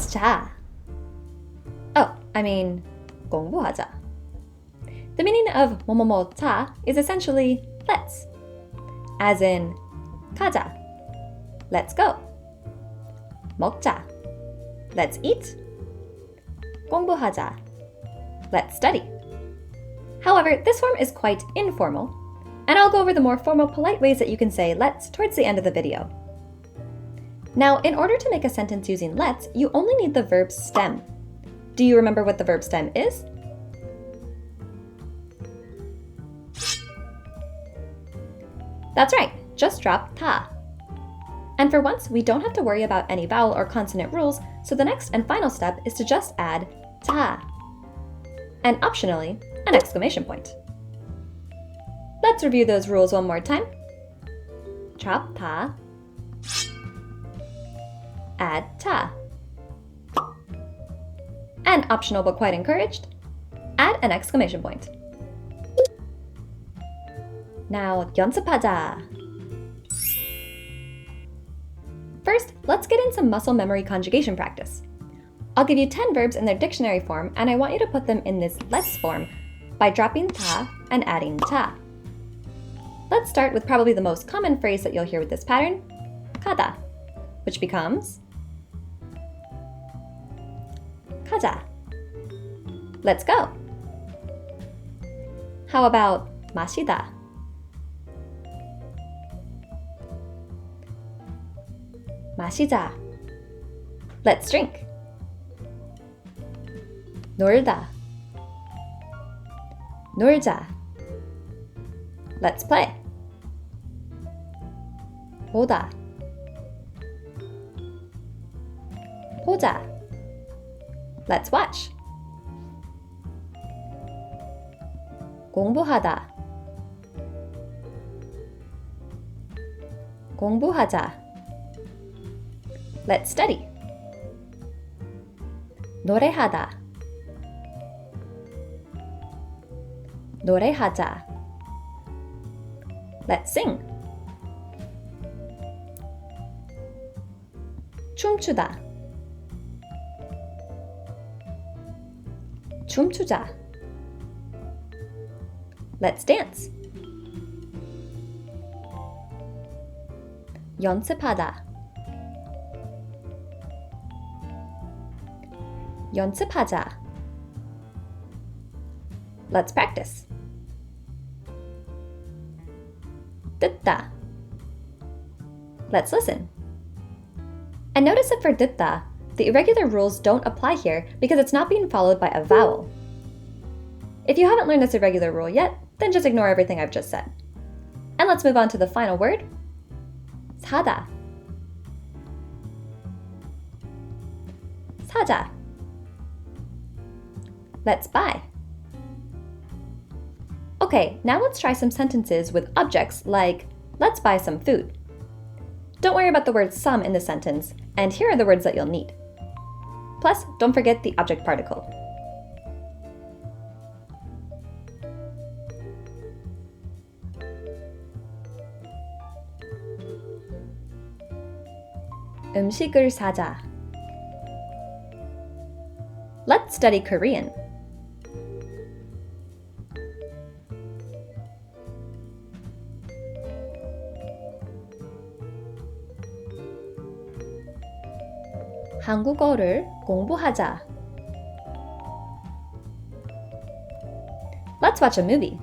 자. Oh, I mean, 공부하자. The meaning of 뭐뭐뭐 자 is essentially let's, as in 가자, let's go. 먹자, let's eat. 공부하자, let's study. However, this form is quite informal, and I'll go over the more formal, polite ways that you can say let's towards the end of the video. Now, in order to make a sentence using let's, you only need the verb stem. Do you remember what the verb stem is? That's right, just drop 다. And for once, we don't have to worry about any vowel or consonant rules, so the next and final step is to just add 자, and optionally, an exclamation point. Let's review those rules one more time. Drop 다, add 자. And optional but quite encouraged, add an exclamation point. Now, 연습하자. First, let's get in some muscle memory conjugation practice. I'll give you 10 verbs in their dictionary form, and I want you to put them in this let's form by dropping 다 and adding 자. Let's start with probably the most common phrase that you'll hear with this pattern, 가다, which becomes 가자. Let's go. How about 마시다? 마시자. Let's drink. 놀다. 놀자. Let's play. 보다. 보자. Let's watch. 공부하다. 공부하자. Let's study. 노래하다. 노래하자. Let's sing. 춤추다. 춤추자. Let's dance. 연습하다. 연습하자. Let's practice. 듣다. Let's listen. And notice that for 듣다, the irregular rules don't apply here because it's not being followed by a vowel. If you haven't learned this irregular rule yet, then just ignore everything I've just said. And let's move on to the final word, 사다. 사자. Let's buy. Okay, now let's try some sentences with objects like, let's buy some food. Don't worry about the word some in the sentence, and here are the words that you'll need. Plus, don't forget the object particle. 음식을 사자. Let's study Korean. 한국어를 공부하자. Let's watch a movie.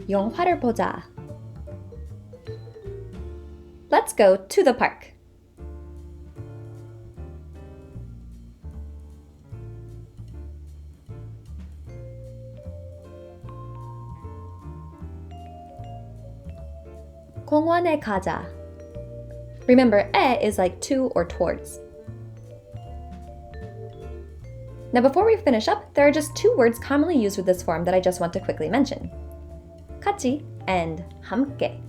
영화를 보자. Let's go to the park. 공원에 가자. Remember, 에 is like to or towards. Now before we finish up, there are just two words commonly used with this form that I just want to quickly mention. 같이 and 함께,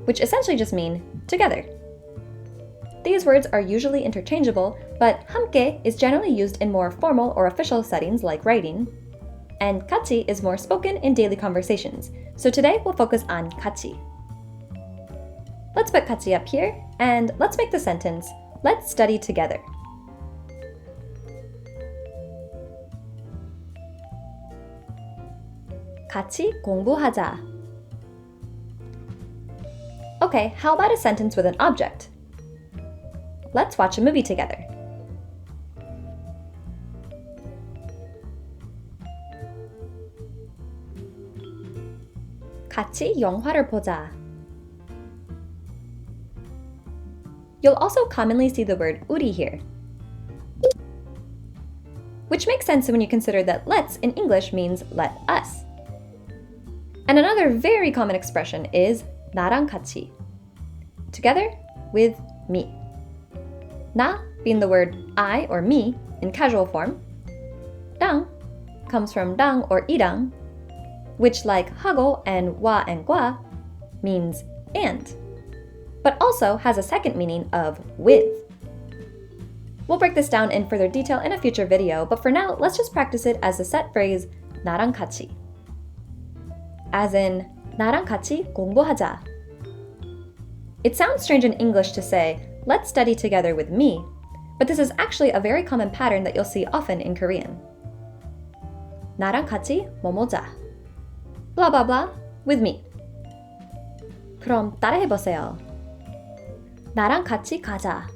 which essentially just mean together. These words are usually interchangeable, but 함께 is generally used in more formal or official settings like writing, and 같이 is more spoken in daily conversations, so today we'll focus on 같이. Let's put 같이 up here, and let's make the sentence, let's study together. 같이 공부하자. Okay, how about a sentence with an object? Let's watch a movie together. 같이 영화를 보자. You'll also commonly see the word 우리 here, which makes sense when you consider that let's in English means let us. And another very common expression is 나랑 같이, together with me. 나 being the word I or me in casual form. 랑 comes from 랑 or 이랑, which like 하고 and 와 and 과 means and, but also has a second meaning of with. We'll break this down in further detail in a future video, but for now, let's just practice it as the set phrase 나랑 같이. As in, 나랑 같이 공부하자. It sounds strange in English to say, let's study together with me, but this is actually a very common pattern that you'll see often in Korean. 나랑 같이 뭐 먹자. Blah blah blah with me. 그럼 따라해보세요. 나랑 같이 가자.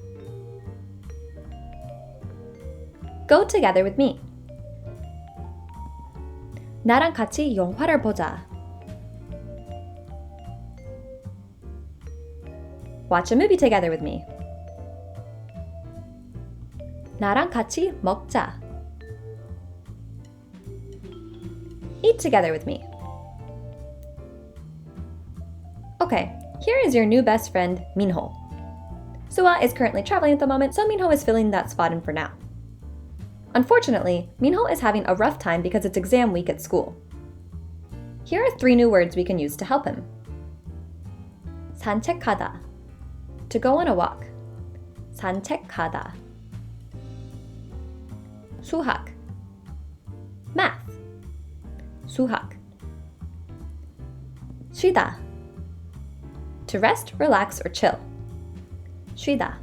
Go together with me. 나랑 같이 영화를 보자. Watch a movie together with me. 나랑 같이 먹자. Eat together with me. Okay, here is your new best friend, Minho. Suah is currently traveling at the moment, so Minho is filling that spot in for now. Unfortunately, Minho is having a rough time because it's exam week at school. Here are 3 new words we can use to help him. 산책하다, to go on a walk. 산책하다. 수학, math. 수학. 쉬다, to rest, relax, or chill. 쉬다.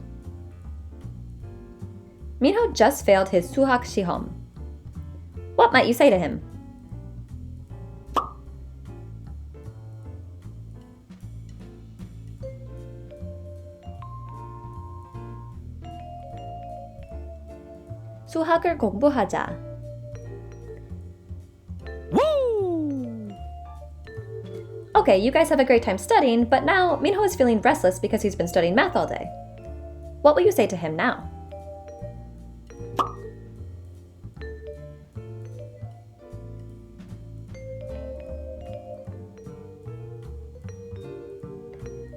Minho just failed his 수학 시험. What might you say to him? 수학을 공부하자. Woo! Okay, you guys have a great time studying, but now Minho is feeling restless because he's been studying math all day. What will you say to him now?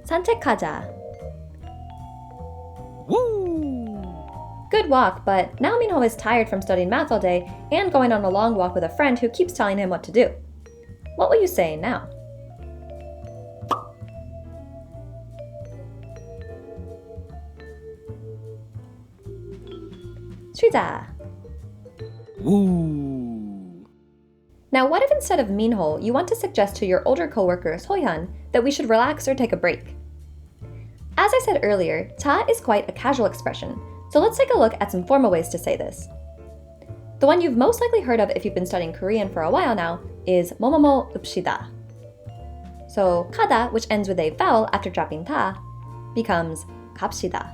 산책하자. Woo! Good walk, but now Minho is tired from studying math all day and going on a long walk with a friend who keeps telling him what to do. What will you say now? 쉬자. Woo! Now, what if instead of Minho, you want to suggest to your older coworker Sohyun that we should relax or take a break? As I said earlier, 자 is quite a casual expression, so let's take a look at some formal ways to say this. The one you've most likely heard of if you've been studying Korean for a while now is 뭐뭐뭐 읍시다. So 가다, which ends with a vowel after dropping 다, becomes 갑시다.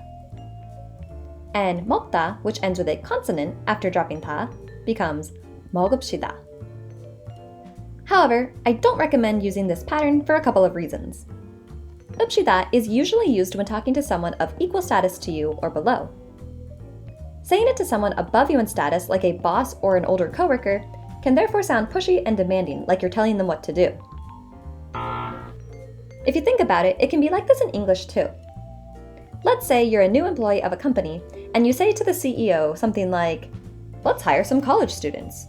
And 먹다, which ends with a consonant after dropping 다, becomes 먹읍시다. However, I don't recommend using this pattern for a couple of reasons. 읍시다 is usually used when talking to someone of equal status to you or below. Saying it to someone above you in status, like a boss or an older coworker, can therefore sound pushy and demanding, like you're telling them what to do. If you think about it, it can be like this in English too. Let's say you're a new employee of a company, and you say to the CEO something like, "Let's hire some college students."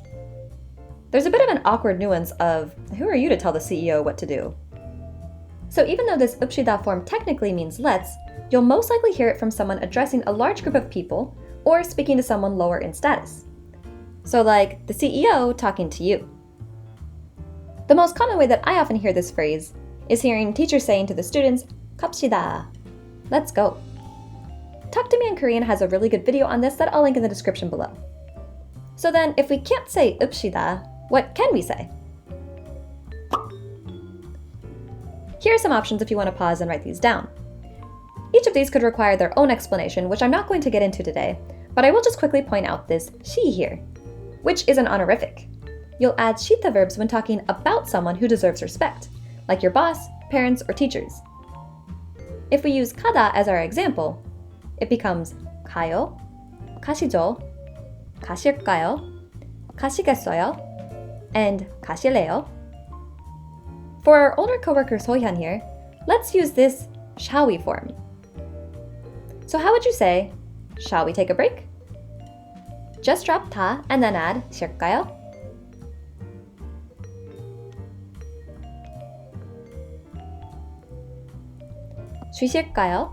There's a bit of an awkward nuance of, who are you to tell the CEO what to do? So even though this 읍시다 form technically means let's, you'll most likely hear it from someone addressing a large group of people or speaking to someone lower in status. So like the CEO talking to you. The most common way that I often hear this phrase is hearing teachers saying to the students, 갑시다, let's go. Talk to Me in Korean has a really good video on this that I'll link in the description below. So then, if we can't say 읍시다, what can we say? Here are some options if you want to pause and write these down. Each of these could require their own explanation, which I'm not going to get into today, but I will just quickly point out this 시 here, which is an honorific. You'll add shita verbs when talking about someone who deserves respect, like your boss, parents, or teachers. If we use 가다 as our example, it becomes 가요, 가시죠, 가실까요, 가시겠어요, and 가실래요. For our older coworker Sohyun here, let's use this shall we form. So how would you say, shall we take a break? Just drop 다 and then add 쉴까요? 쉬실까요?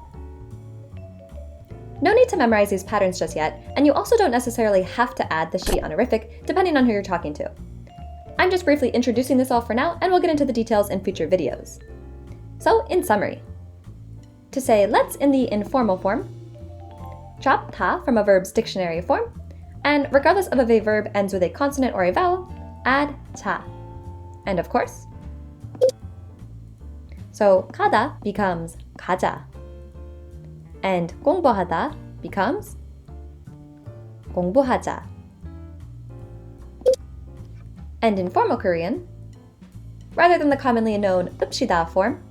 No need to memorize these patterns just yet, and you also don't necessarily have to add the she honorific depending on who you're talking to. I'm just briefly introducing this all for now, and we'll get into the details in future videos. So, in summary, to say let's in the informal form, drop 다 from a verb's dictionary form, and regardless of if a verb ends with a consonant or a vowel, add 자. And of course, so 가다 becomes 가자, and 공부하다 becomes 공부하자. And in formal Korean, rather than the commonly known 읍시다 form,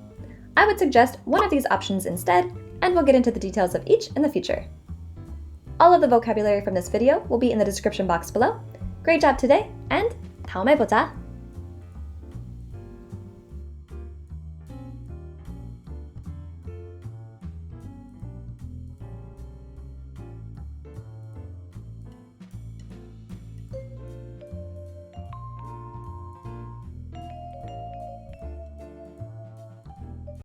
I would suggest one of these options instead, and we'll get into the details of each in the future. All of the vocabulary from this video will be in the description box below. Great job today, and 다음에 보자!